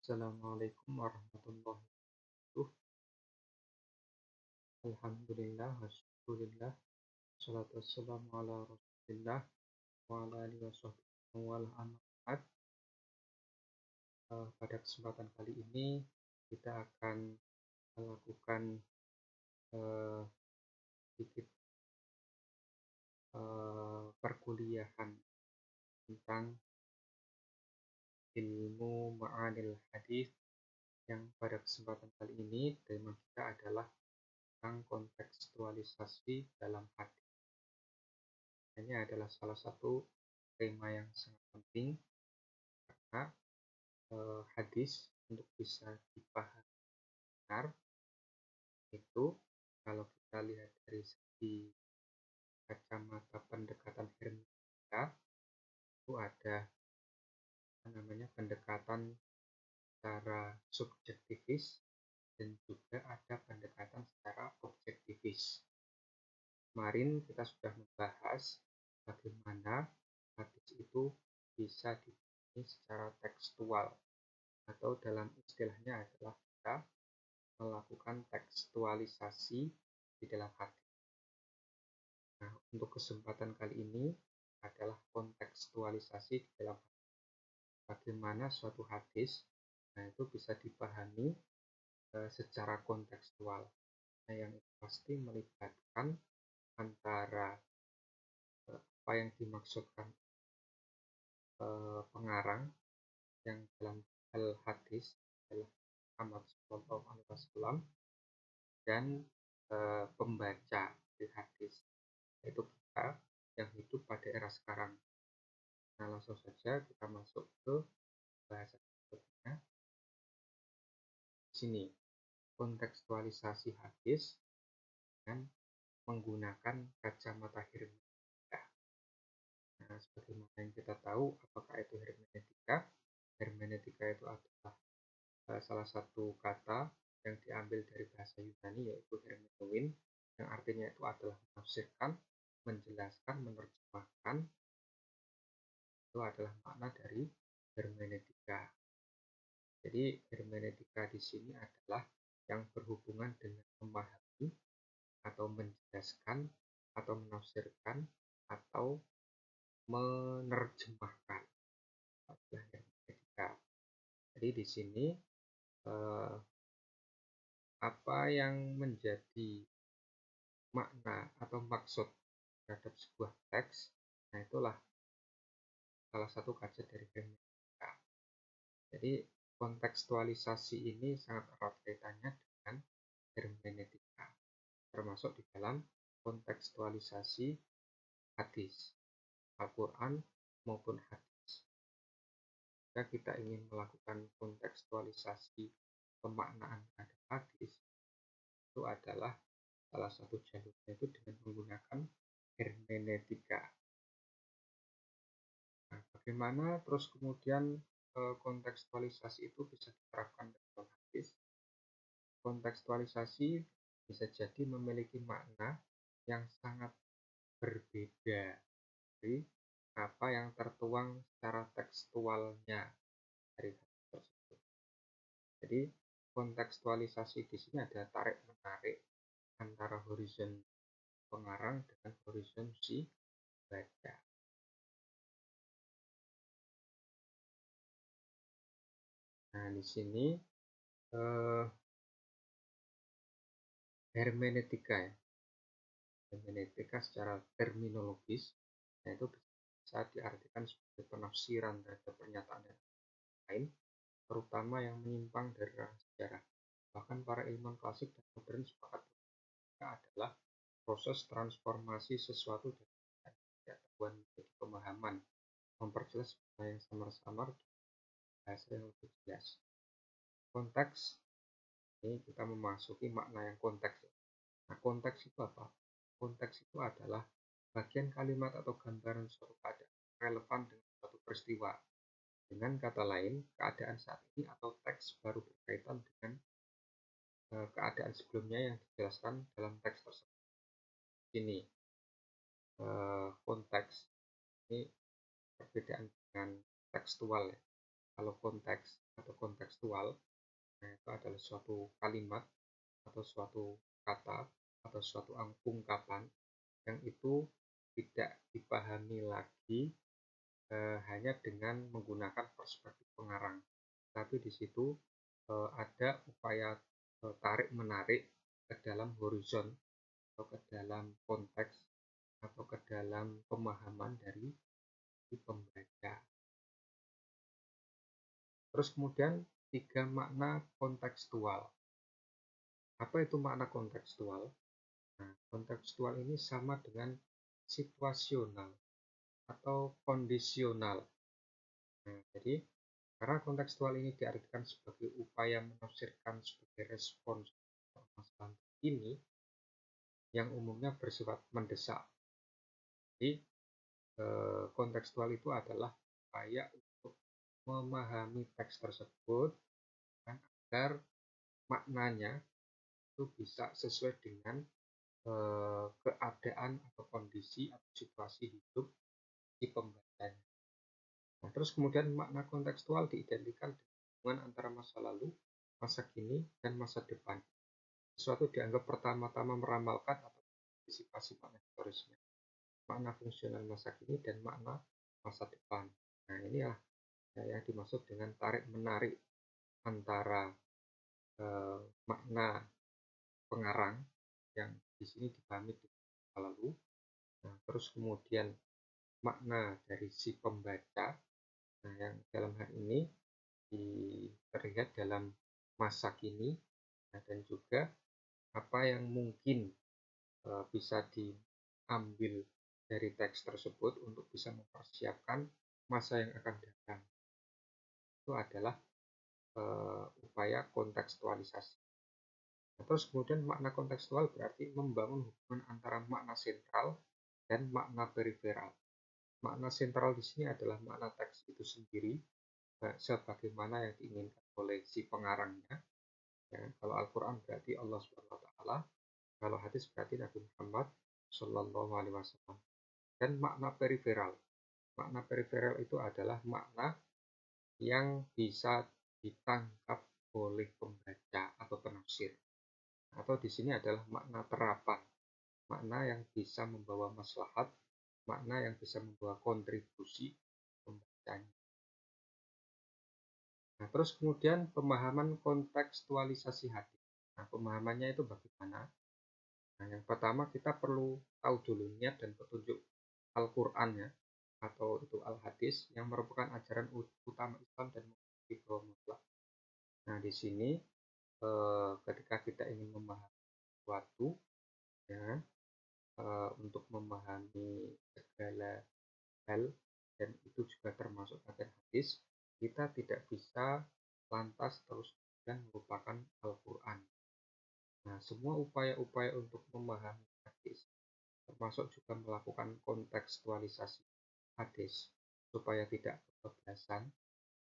Assalamualaikum warahmatullahi wabarakatuh. Alhamdulillah wasyukurillah. Salatu wassalamu ala rasulillah wa ala alihi wasahbihi wa ala amma ba'd. Pada kesempatan kali ini kita akan melakukan eh, sedikit perkuliahan tentang ilmu ma'anil hadis, yang pada kesempatan kali ini tema kita adalah tentang kontekstualisasi dalam hadis. Ini adalah salah satu tema yang sangat penting karena hadis untuk bisa dipahami benar itu, kalau kita lihat dari segi kacamata pendekatan hermeneutika, itu ada pendekatan secara subjektivis dan juga ada pendekatan secara objektivis. Kemarin kita sudah membahas bagaimana hadis itu bisa dipahami secara tekstual, atau dalam istilahnya adalah kita melakukan tekstualisasi di dalam hadis. Nah, untuk kesempatan kali ini adalah kontekstualisasi di dalam hadis. Bagaimana suatu hadis itu bisa dipahami secara kontekstual. Nah, yang pasti melibatkan antara apa yang dimaksudkan pengarang yang dalam hal hadis adalah Muhammad SAW dan pembaca di hadis, yaitu kita yang hidup pada era sekarang. Nah, langsung saja kita masuk ke bahasa berikutnya. Di sini kontekstualisasi hadis dengan menggunakan kacamata hermeneutika. Nah, sebagaimana yang kita tahu, apakah itu hermeneutika? Hermeneutika itu adalah salah satu kata yang diambil dari bahasa Yunani, yaitu hermeneuin, yang artinya itu adalah menafsirkan, menjelaskan, menerjemahkan. Itu adalah makna dari hermeneutika. Jadi hermeneutika di sini adalah yang berhubungan dengan memahami atau menjelaskan atau menafsirkan atau menerjemahkan. Adalah hermeneutika. Jadi di sini apa yang menjadi makna atau maksud terhadap sebuah teks, nah itulah salah satu kajian dari hermeneutika. Jadi kontekstualisasi ini sangat erat kaitannya dengan hermeneutika, termasuk di dalam kontekstualisasi hadis, Al-Quran maupun hadis. Jika kita ingin melakukan kontekstualisasi pemaknaan terhadap hadis, itu adalah salah satu jalurnya itu dengan menggunakan hermeneutika. Nah, bagaimana terus kemudian kontekstualisasi itu bisa diterapkan dalam hadis? Kontekstualisasi bisa jadi memiliki makna yang sangat berbeda dari apa yang tertuang secara tekstualnya dari hadis tersebut. Jadi kontekstualisasi di sini ada tarik-menarik antara horizon pengarang dengan horizon si baca. Nah, di sini hermeneutika ya. Hermeneutika secara terminologis, yaitu bisa diartikan sebagai penafsiran terhadap pernyataan lain, terutama yang menyimpang dari ranah sejarah. Bahkan para ilmuwan klasik dan modern sepakat adalah proses transformasi sesuatu dari pengetahuan menjadi pemahaman, memperjelas bahasa yang samar-samar bahasa yang lebih jelas. Konteks, ini kita memasuki makna yang konteks. Nah, konteks itu apa? Konteks itu adalah bagian kalimat atau gambaran suatu keadaan relevan dengan suatu peristiwa. Dengan kata lain, keadaan saat ini atau teks baru berkaitan dengan keadaan sebelumnya yang dijelaskan dalam teks tersebut. Ini konteks ini perbedaan dengan tekstual ya. Kalau konteks atau kontekstual, nah itu adalah suatu kalimat atau suatu kata atau suatu ungkapan yang itu tidak dipahami lagi hanya dengan menggunakan perspektif pengarang, tapi di situ ada upaya tarik-menarik ke dalam horizon atau ke dalam konteks atau ke dalam pemahaman dari si pembaca. Terus kemudian 3 makna kontekstual. Apa itu makna kontekstual? Nah, kontekstual ini sama dengan situasional atau kondisional. Nah, jadi karena kontekstual ini diartikan sebagai upaya menafsirkan sebagai respons permasalahan ini yang umumnya bersifat mendesak. Jadi kontekstual itu adalah upaya untuk memahami teks tersebut dan agar maknanya itu bisa sesuai dengan keadaan atau kondisi atau situasi hidup si pembacanya. Nah, terus kemudian makna kontekstual diidentikan dengan hubungan antara masa lalu, masa kini, dan masa depan. Sesuatu dianggap pertama-tama meramalkan atau antisipasi makna historisnya, makna fungsional masa kini, dan makna masa depan. Nah, inilah yang dimaksud dengan tarik-menarik antara makna pengarang yang di sini dipahami di masa lalu. Nah, terus kemudian makna dari si pembaca, nah yang dalam hal ini terlihat dalam masa kini, nah, dan juga apa yang mungkin bisa diambil dari teks tersebut untuk bisa mempersiapkan masa yang akan datang. Itu adalah upaya kontekstualisasi. Nah, terus kemudian makna kontekstual berarti membangun hubungan antara makna sentral dan makna periferal. Makna sentral di sini adalah makna teks itu sendiri, sebagaimana yang diinginkan oleh si pengarangnya. Ya, kalau Al-Quran berarti Allah Subhanahu Wa Taala, kalau hadis berarti Nabi Muhammad Shallallahu Alaihi Wasallam. Dan makna periferal. Makna periferal itu adalah makna yang bisa ditangkap oleh pembaca atau penafsir. Atau di sini adalah makna terapan, makna yang bisa membawa maslahat, makna yang bisa membawa kontribusi pembacanya. Nah, terus kemudian pemahaman kontekstualisasi hadis. Nah, pemahamannya itu bagaimana? Nah, yang pertama kita perlu tahu dulu niat dan petunjuk Al-Quran ya, atau itu Al-Hadis yang merupakan ajaran utama Islam dan bahwa mutlak. Nah, di sini ketika kita ingin memahami sesuatu ya, untuk memahami segala hal dan itu juga termasuk ajaran hadis, kita tidak bisa lantas terus dan melupakan Al-Quran. Nah, semua upaya-upaya untuk memahami hadis termasuk juga melakukan kontekstualisasi hadis supaya tidak kebablasan,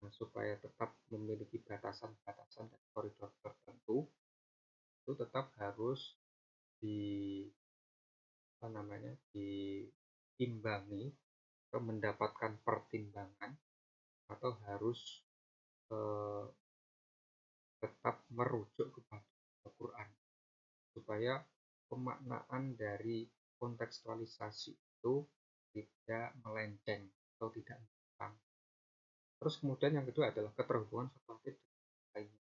nah, supaya tetap memiliki batasan-batasan dan koridor tertentu, itu tetap harus di diimbangi atau mendapatkan pertimbangan atau harus eh, tetap merujuk kepada Al-Quran supaya pemaknaan dari kontekstualisasi itu tidak melenceng atau tidak menyimpang. Terus kemudian yang kedua adalah keterhubungan satu hadis dengan lainnya,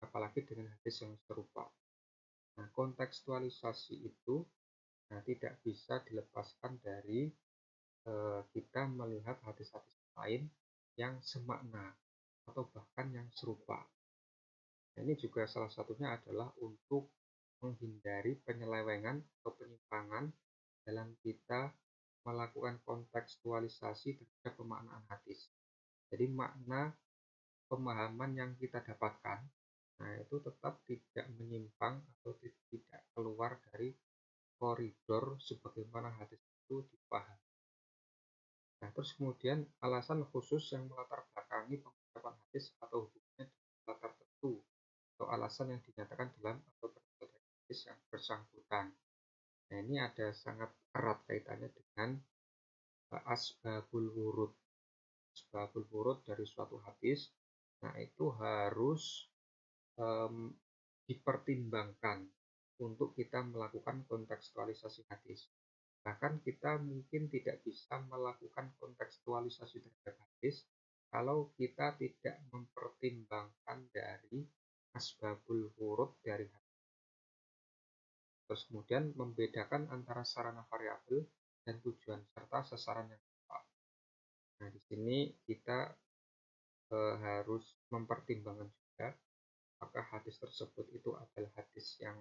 apalagi dengan hadis yang serupa. Nah, kontekstualisasi itu tidak bisa dilepaskan dari kita melihat hadis-hadis lain yang semakna atau bahkan yang serupa. Nah, ini juga salah satunya adalah untuk menghindari penyelewengan atau penyimpangan dalam kita melakukan kontekstualisasi terhadap pemaknaan hadis. Jadi makna pemahaman yang kita dapatkan, nah itu tetap tidak menyimpang atau tidak keluar dari koridor sebagaimana hadis itu dipahami. Nah, terus kemudian alasan khusus yang melatar belakangi pengucapan hadis atau hubungannya dengan latar tertentu atau alasan yang dinyatakan dalam atau berdasarkan hadis yang bersangkutan. Nah, ini ada sangat erat kaitannya dengan asbabul wurud. asbabul wurud dari suatu hadis, nah itu harus dipertimbangkan untuk kita melakukan kontekstualisasi hadis. Bahkan kita mungkin tidak bisa melakukan kontekstualisasi terhadap hadis kalau kita tidak mempertimbangkan dari asbabul wurud dari hadis. Terus kemudian membedakan antara sarana variabel dan tujuan serta sasaran yang tepat. Nah, di sini kita harus mempertimbangkan juga apakah hadis tersebut itu adalah hadis yang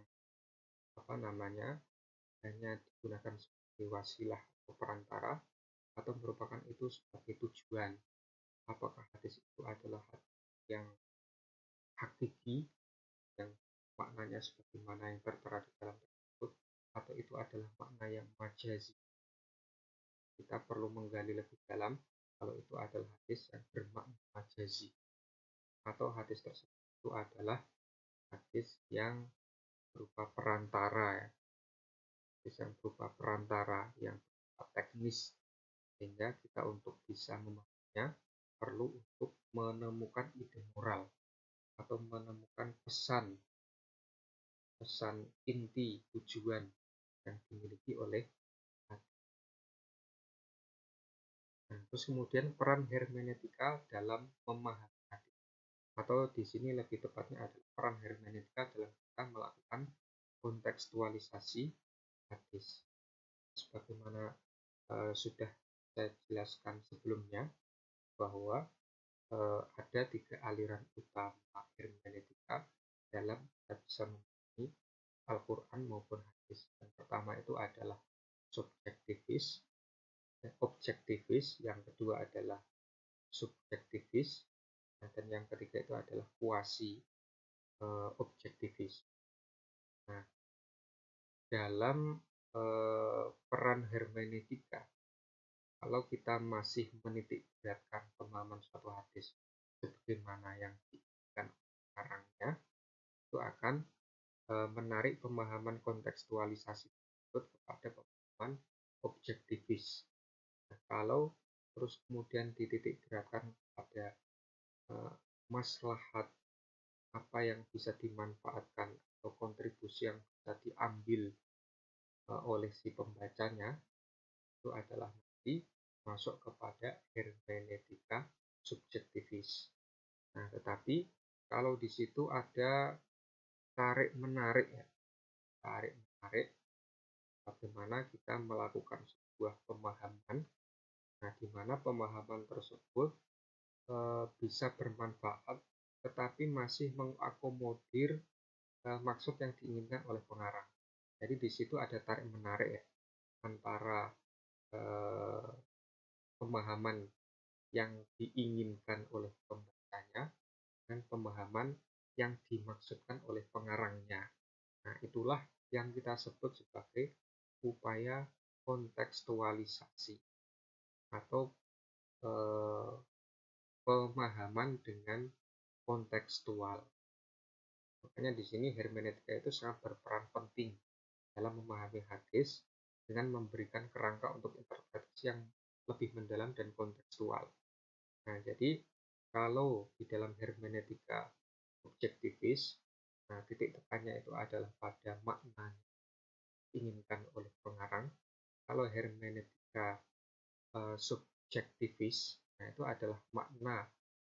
hanya digunakan sebagai wasilah atau perantara atau merupakan itu sebagai tujuan. Apakah hadis itu adalah hadis yang hakiki, yang maknanya sebagaimana yang tertera di dalam tersebut, atau itu adalah makna yang majazi. Kita perlu menggali lebih dalam kalau itu adalah hadis yang bermakna majazi, atau hadis tersebut itu adalah hadis yang berupa perantara, ya. Hadis yang berupa perantara yang teknis, sehingga kita untuk bisa memahaminya perlu untuk menemukan ide moral atau menemukan pesan inti tujuan yang dimiliki oleh hadis. Nah, terus kemudian peran hermeneutika dalam memahami hadis, atau di sini lebih tepatnya adalah peran hermeneutika dalam kita melakukan kontekstualisasi hadis. Sebagaimana sudah saya jelaskan sebelumnya, bahwa ada 3 aliran utama hermeneutika dalam kita bisa memahami Al-Quran maupun hadis. Yang pertama itu adalah objektivis, yang kedua adalah subjektivis, dan yang ketiga itu adalah kuasi objektivis. Nah, dalam peran hermeneutika, kalau kita masih menitik beratkan pemahaman suatu hadis sebagaimana yang diinginkan karangnya, itu akan menarik pemahaman kontekstualisasi tersebut kepada pemahaman objektivis. Nah, kalau terus kemudian dititik beratkan pada maslahat apa yang bisa dimanfaatkan atau kontribusi yang bisa diambil oleh si pembacanya, itu adalah nanti masuk kepada hermeneutika subjektivis. Nah, tetapi kalau di situ ada tarik-menarik, ya. Tarik-menarik bagaimana kita melakukan sebuah pemahaman, nah di mana pemahaman tersebut bisa bermanfaat tetapi masih mengakomodir maksud yang diinginkan oleh pengarang. Jadi di situ ada tarik-menarik, ya, antara pemahaman yang diinginkan oleh pembacanya dan pemahaman yang dimaksudkan oleh pengarangnya. Nah, itulah yang kita sebut sebagai upaya kontekstualisasi atau pemahaman dengan kontekstual. Makanya di sini hermeneutika itu sangat berperan penting dalam memahami hadis dengan memberikan kerangka untuk interpretasi yang lebih mendalam dan kontekstual. Nah, jadi kalau di dalam hermeneutika objektivis, nah titik tekannya itu adalah pada makna diinginkan oleh pengarang. Kalau hermeneutika subjektivis, nah itu adalah makna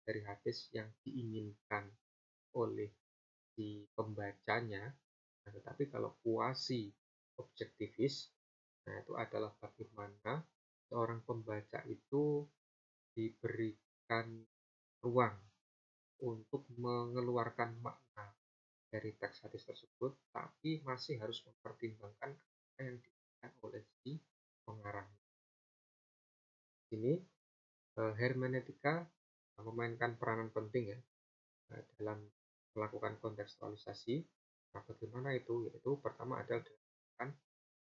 dari hadis yang diinginkan oleh si pembacanya. Nah, tetapi kalau kuasi objektivis, nah itu adalah bagaimana seorang pembaca itu diberikan ruang untuk mengeluarkan makna dari teks hadis tersebut, tapi masih harus mempertimbangkan apa yang diinginkan oleh si pengarang. Ini hermeneutika memainkan peranan penting, ya, dalam melakukan kontekstualisasi. Nah, bagaimana itu? Yaitu pertama adalah dengan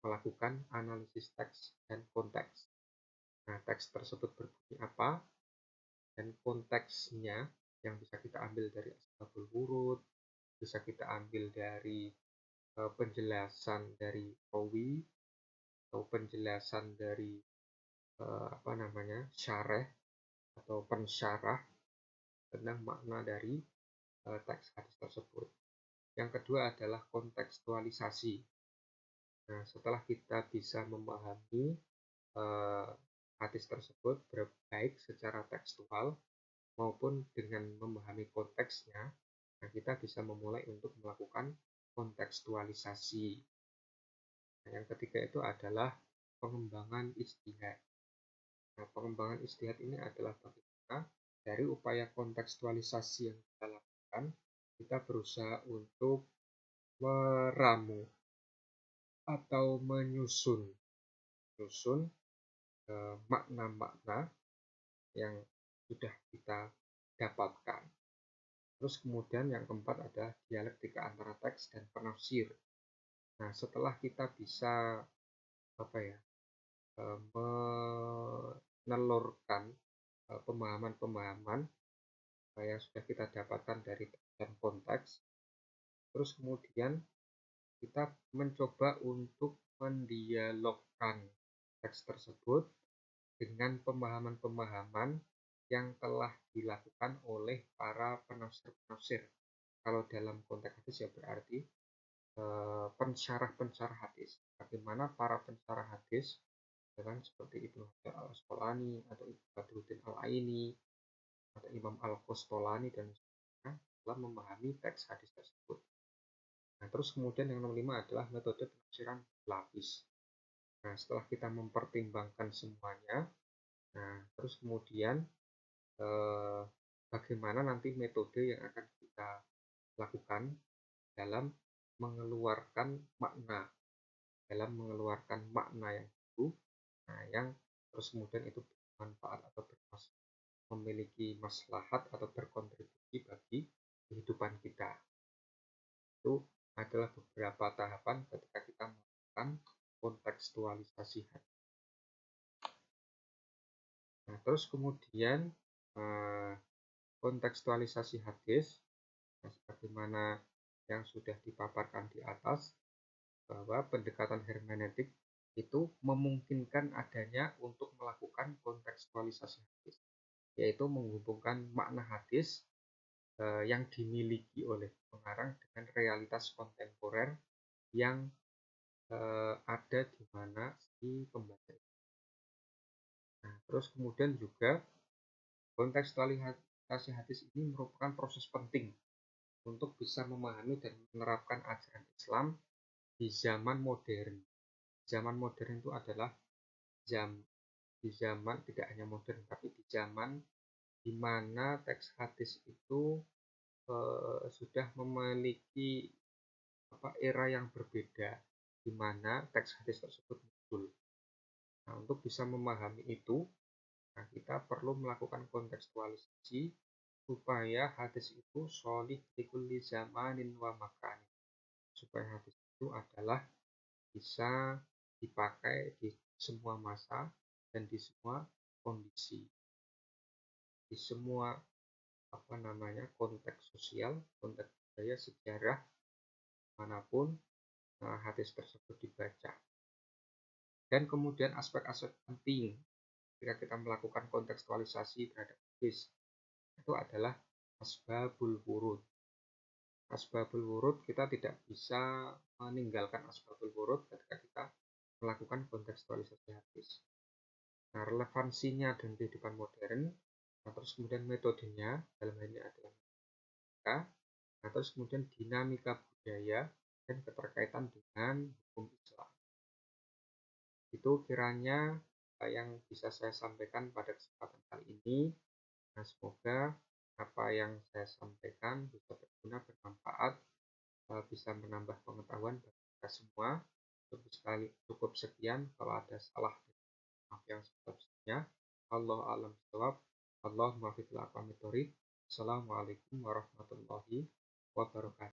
melakukan analisis teks dan konteks. Nah, teks tersebut berbunyi apa dan konteksnya yang bisa kita ambil dari asbabul wurud, bisa kita ambil dari penjelasan dari rawi atau penjelasan dari syareh atau pensyarah tentang makna dari teks hadis tersebut. Yang kedua adalah kontekstualisasi. Nah, setelah kita bisa memahami hadis tersebut baik secara tekstual maupun dengan memahami konteksnya, nah kita bisa memulai untuk melakukan kontekstualisasi. Nah, yang ketiga itu adalah pengembangan ijtihad. Nah, pengembangan ijtihad ini adalah bagaimana dari upaya kontekstualisasi yang kita lakukan, kita berusaha untuk meramu atau menyusun makna-makna yang sudah kita dapatkan. Terus kemudian yang keempat adalah dialektika antara teks dan penafsir. Nah, setelah kita bisa menelurkan pemahaman-pemahaman yang sudah kita dapatkan dari teks dan konteks, terus kemudian kita mencoba untuk mendialogkan teks tersebut dengan pemahaman-pemahaman yang telah dilakukan oleh para penafsir-penafsir. Kalau dalam konteks hadis ya berarti pensyarah-pensyarah hadis. Bagaimana para pensyarah hadis dengan seperti Ibnu Hajar al-Asqalani atau Ibnu Badruddin al-Aini atau Imam al-Qustolani dan sebagainya dalam memahami teks hadis tersebut. Nah, terus kemudian yang nomor 5 adalah metode penafsiran berlapis. Nah, setelah kita mempertimbangkan semuanya, nah terus kemudian bagaimana nanti metode yang akan kita lakukan dalam mengeluarkan makna yang baru, nah yang terus kemudian itu bermanfaat atau memiliki maslahat atau berkontribusi bagi kehidupan kita. Itu adalah beberapa tahapan ketika kita melakukan kontekstualisasi hadis. Nah, terus kemudian kontekstualisasi hadis, nah, sebagaimana yang sudah dipaparkan di atas, bahwa pendekatan hermeneutik itu memungkinkan adanya untuk melakukan kontekstualisasi hadis, yaitu menghubungkan makna hadis yang dimiliki oleh pengarang dengan realitas kontemporer yang ada di mana si pembaca. Nah, terus kemudian juga kontekstualisasi hadis ini merupakan proses penting untuk bisa memahami dan menerapkan ajaran Islam di zaman modern. Zaman modern itu adalah di zaman tidak hanya modern, tapi di zaman di mana teks hadis itu sudah memiliki era yang berbeda, di mana teks hadis tersebut muncul. Nah, untuk bisa memahami itu, nah kita perlu melakukan kontekstualisasi supaya hadis itu sholih likulli zamanin wa makan. Supaya hadis itu adalah bisa dipakai di semua masa dan di semua kondisi, di semua konteks sosial, konteks budaya, sejarah manapun hadis tersebut dibaca. Dan kemudian aspek-aspek penting ketika kita melakukan kontekstualisasi terhadap hadis itu adalah asbabul wurud. Asbabul wurud, kita tidak bisa meninggalkan asbabul wurud ketika kita melakukan kontekstualisasi hadis. Nah, relevansinya dan kehidupan modern, nah, terus kemudian metodenya dalam hal ini adalah metodika, nah, terus kemudian dinamika budaya dan keterkaitan dengan hukum Islam. Itu kiranya yang bisa saya sampaikan pada kesempatan kali ini. Nah, semoga apa yang saya sampaikan bisa berguna, bermanfaat, bisa menambah pengetahuan bagi kita semua. Cukup sekian, kalau ada salah maaf yang sebesar-besarnya. Allah alam bisawab. Allahumma fiqh al-aqwamit thoriq. Assalamualaikum warahmatullahi wabarakatuh.